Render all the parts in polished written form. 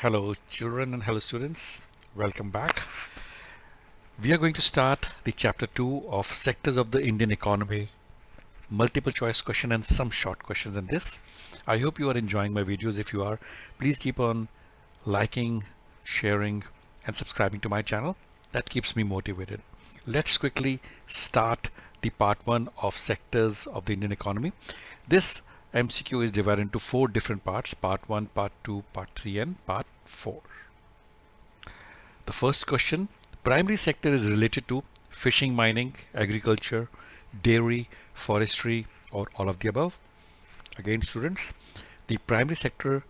Hello children and hello students, welcome back. We are going to start the chapter 2 of sectors of the Indian economy, multiple choice question and some short questions in this. I hope you are enjoying my videos. If you are, please keep on liking, sharing and subscribing to my channel. That keeps me motivated. Let's quickly start the part 1 of sectors of the Indian economy. This MCQ is divided into 4 different parts: part 1, part 2, part 3 and part 4. The first question: primary sector is related to fishing, mining, agriculture, dairy, forestry, or all of the above. Again, students, the primary sector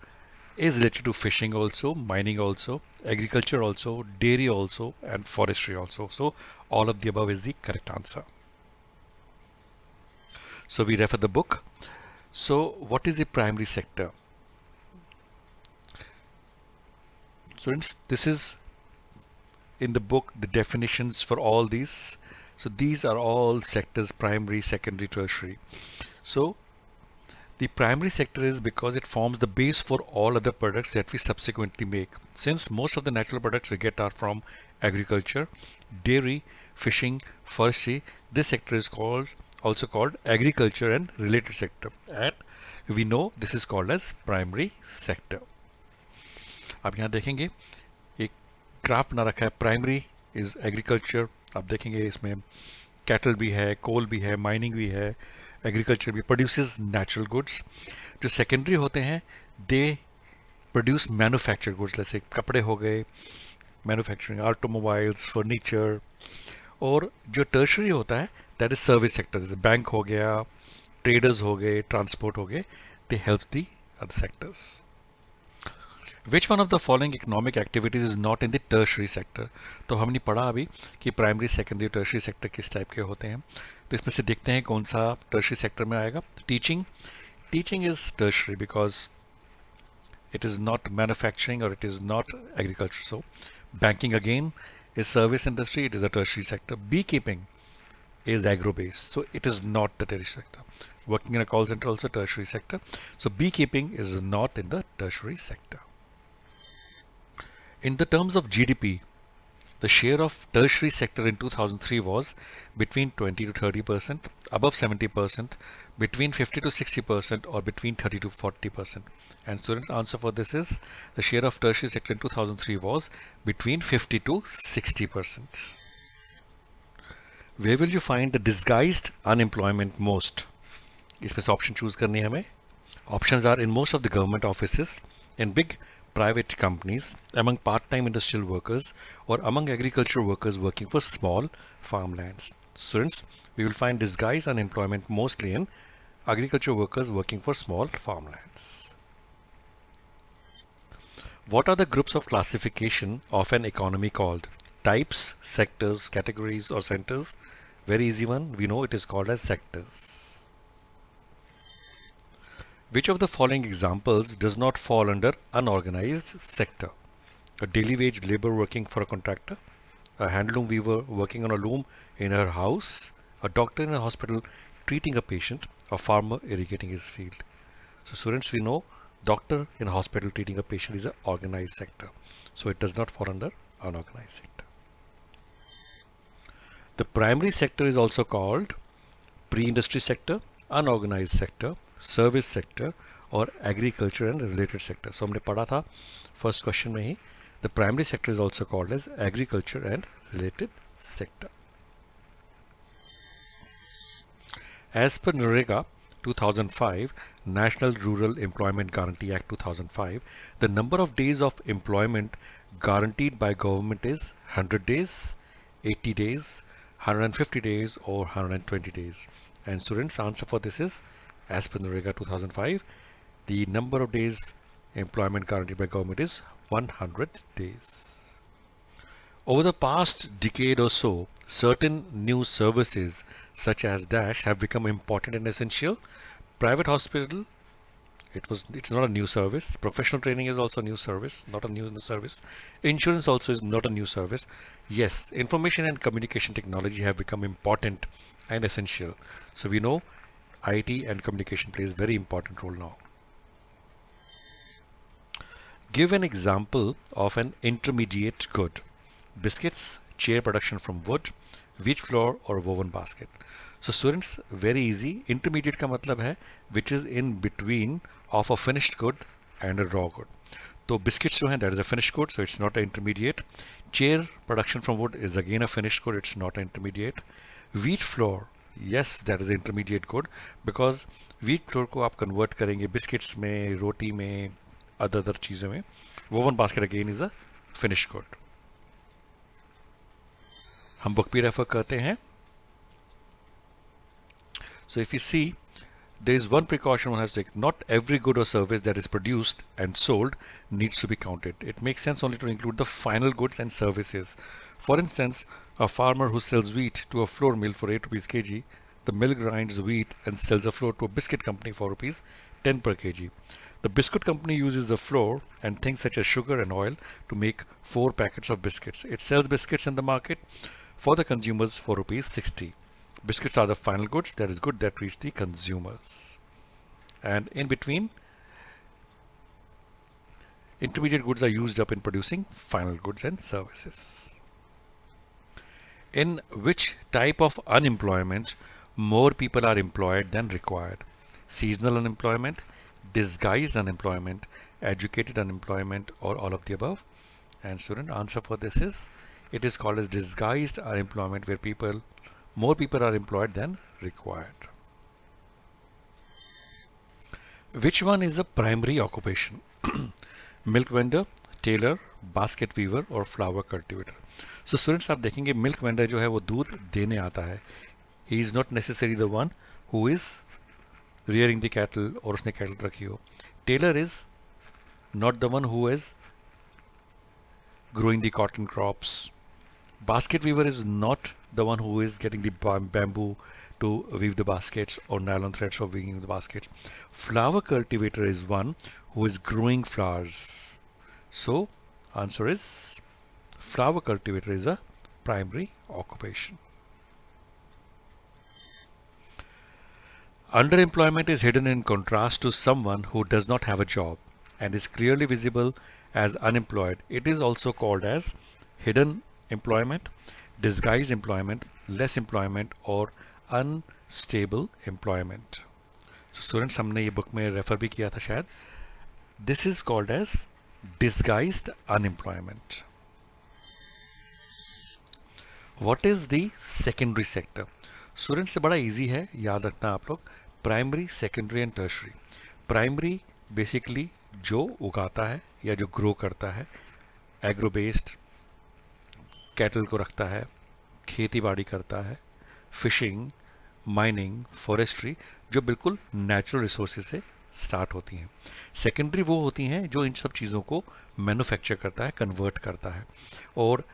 is related to fishing also, mining also, agriculture also, dairy also, and forestry also. So all of the above is the correct answer. So we refer the book. So what is the primary sector? Students, this is in the book the definitions for all these. So these are all sectors: primary, secondary, tertiary. So the primary sector is because it forms the base for all other products that we subsequently make. Since most of the natural products we get are from agriculture, dairy, fishing, forestry, this sector is also called agriculture and related sector, and we know this is called as primary sector. आप यहाँ देखेंगे एक graph बना रखा है. Primary is agriculture. आप देखेंगे इसमें कैटल भी है, कोल भी है, माइनिंग भी है, एग्रीकल्चर भी प्रोड्यूसेस नेचुरल गुड्स. जो सेकेंडरी होते हैं दे प्रोड्यूस मैन्युफैक्चर गुड्स, जैसे कपड़े हो गए, मैन्युफैक्चरिंग, ऑटोमोबाइल्स, फर्नीचर. और जो टर्शरी होता है दैट इज सर्विस सेक्टर, जैसे बैंक हो गया, ट्रेडर्स हो गए, ट्रांसपोर्ट हो गए. They help the other sectors. Which one of the following economic activities is not in the tertiary sector? तो हमने पढ़ा अभी कि प्राइमरी, सेकेंडरी, टर्शरी सेक्टर किस टाइप के होते हैं. तो इसमें से देखते हैं कौन सा टर्शरी सेक्टर में आएगा. Teaching. Teaching is tertiary because it is not manufacturing or it is not agriculture. So banking again is service industry, it is a tertiary sector. Beekeeping is agro based, so it is not the tertiary sector. Working in a call center also tertiary sector, so beekeeping is not in the tertiary sector. In the terms of GDP, the share of tertiary sector in 2003 was between 20 to 30%, above 70%, between 50 to 60%, or between 30 to 40%. And students, answer for this is the share of tertiary sector in 2003 was between 50 to 60%. Where will you find the disguised unemployment most? इसमें से option choose करनी है हमें. Options are in most of the government offices, in big private companies, among part-time industrial workers, or among agricultural workers working for small farmlands. Students, we will find disguised unemployment mostly in agricultural workers working for small farmlands. What are the groups of classification of an economy called? Types, sectors, categories, or centers? Very easy one. We know it is called as sectors. Which of the following examples does not fall under unorganized sector? A daily wage labor working for a contractor, a handloom weaver working on a loom in her house, a doctor in a hospital treating a patient, a farmer irrigating his field. So students, we know doctor in a hospital treating a patient is an organized sector, so it does not fall under unorganized sector. The primary sector is also called pre-industry sector, unorganized sector, service sector और agriculture and related sector. So हमने पढ़ा था first question में ही. The primary sector is also called as agriculture and related sector. As per NREGA 2005, National Rural Employment Guarantee Act 2005, the number of days of employment guaranteed by government is 100 days, 80 days, 150 days or 120 days. And students, answer for this is, as per NREGA 2005, the number of days employment guaranteed by government is 100 days. Over the past decade or so, certain new services such as DASH have become important and essential. Private hospital, it's not a new service. Professional training is also a new service, not a new service. Insurance also is not a new service. Yes, information and communication technology have become important and essential. So we know IT and communication plays a very important role now. Give an example of an intermediate good. Biscuits, chair production from wood, wheat flour or woven basket. So students, very easy. Intermediate का मतलब है which is in between of a finished good and a raw good. तो biscuits जो हैं, that is a finished good, so it's not an intermediate. Chair production from wood is again a finished good, it's not an intermediate. Wheat flour, yes, that is an intermediate good because wheat flour को आप convert करेंगे biscuits में, रोटी में, other चीज़ों में. Woven basket again is a finished good. हम book भी refer करते हैं. So if you see, there is one precaution one has to take. Not every good or service that is produced and sold needs to be counted. It makes sense only to include the final goods and services. For instance, a farmer who sells wheat to a flour mill for 8 rupees kg, the mill grinds the wheat and sells the flour to a biscuit company for rupees 10 per kg. The biscuit company uses the flour and things such as sugar and oil to make 4 packets of biscuits. It sells biscuits in the market for the consumers for rupees 60. Biscuits are the final goods, that is good, that reach the consumers. And in between, intermediate goods are used up in producing final goods and services. In which type of unemployment more people are employed than required? Seasonal unemployment, disguised unemployment, educated unemployment, or all of the above? And student, answer for this is, it is called as disguised unemployment, where more people are employed than required. Which one is a primary occupation? Milk vendor, tailor, basket weaver और flower cultivator. So students, आप देखेंगे milk vendor जो है वो दूध देने आता है. He is not necessarily the one who is rearing the cattle और उसने cattle रखी हो. Tailor is not the one who is growing the cotton crops. Basket weaver is not the one who is getting the bamboo to weave the baskets or nylon threads for weaving the baskets. Flower cultivator is one who is growing flowers. So answer is flower cultivator is a primary occupation. Underemployment is hidden in contrast to someone who does not have a job and is clearly visible as unemployed. It is also called as hidden employment, disguised employment, less employment और unstable employment. So students, हमने ये book में refer भी किया था शायद. This is called as disguised unemployment. What is the secondary sector? Students, से बड़ा easy है, याद रखना आप लोग. Primary, secondary and tertiary. Primary basically जो उगाता है या जो grow करता है, agro based, कैटल को रखता है, खेती बाड़ी करता है, फिशिंग, माइनिंग, फॉरेस्ट्री, जो बिल्कुल नेचुरल रिसोर्सेज से स्टार्ट होती हैं. सेकेंडरी वो होती हैं जो इन सब चीज़ों को मैन्युफैक्चर करता है, कन्वर्ट करता है. और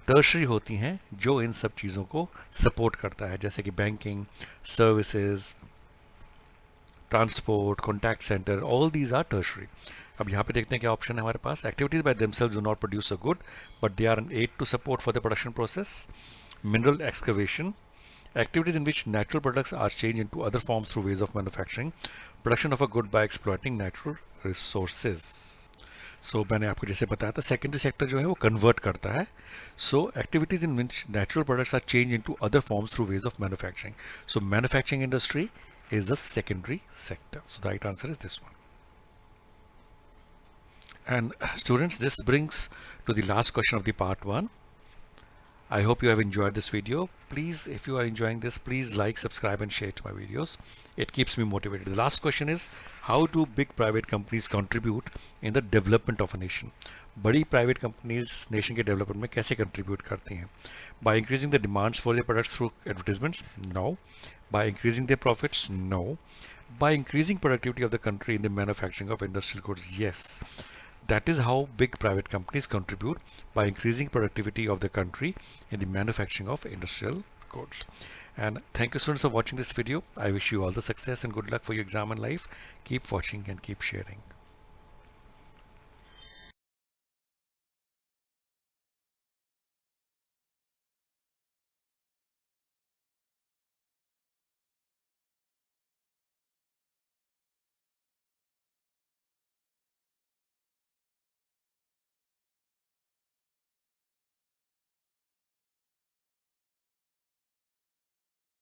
टर्शरी होती हैं जो इन सब चीज़ों को सपोर्ट करता है, जैसे कि banking, services, transport, contact centre, all these are tertiary. अब यहाँ पे देखते हैं क्या ऑप्शन है हमारे पास. Activities by themselves do not produce a good but they are an aid to support for the production process. Mineral excavation, activities in which natural products are changed into other forms through ways of manufacturing. Production of a good by exploiting natural resources. So मैंने आपको जैसे बताया था, secondary sector जो है वो convert करता है. So activities in which natural products are change into other forms through ways of manufacturing. So manufacturing industry is the secondary sector. So the right answer is this one. And students, this brings to the last question of the part 1. I hope you have enjoyed this video. Please, if you are enjoying this, please like, subscribe and share to my videos. It keeps me motivated. The last question is, how do big private companies contribute in the development of a nation? बड़ी private companies nation के development में कैसे contribute करती हैं? By increasing the demands for their products through advertisements? No. By increasing their profits? No. By increasing productivity of the country in the manufacturing of industrial goods? Yes. That is how big private companies contribute, by increasing productivity of the country in the manufacturing of industrial goods. And thank you students for watching this video. I wish you all the success and good luck for your exam and life. Keep watching and keep sharing.